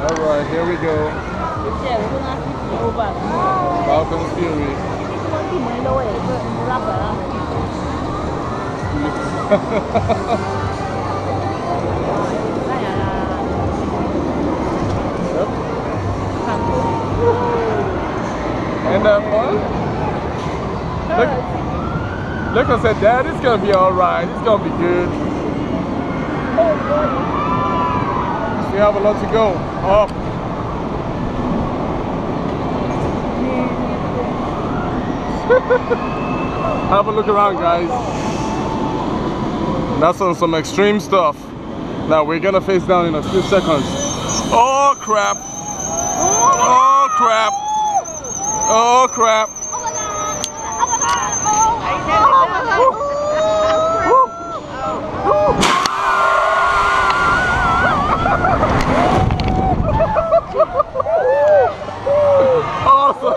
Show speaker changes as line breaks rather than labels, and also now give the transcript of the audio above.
Alright, here we go. Falcon Fury. Yep. Ain't that fun? Look, I said, Dad, it's gonna be alright. It's gonna be good. We have a lot to go. Up. Have a look around, guys. That's on some extreme stuff. Now we're gonna face down in a few seconds. Oh crap! Oh crap! Oh crap! Awesome!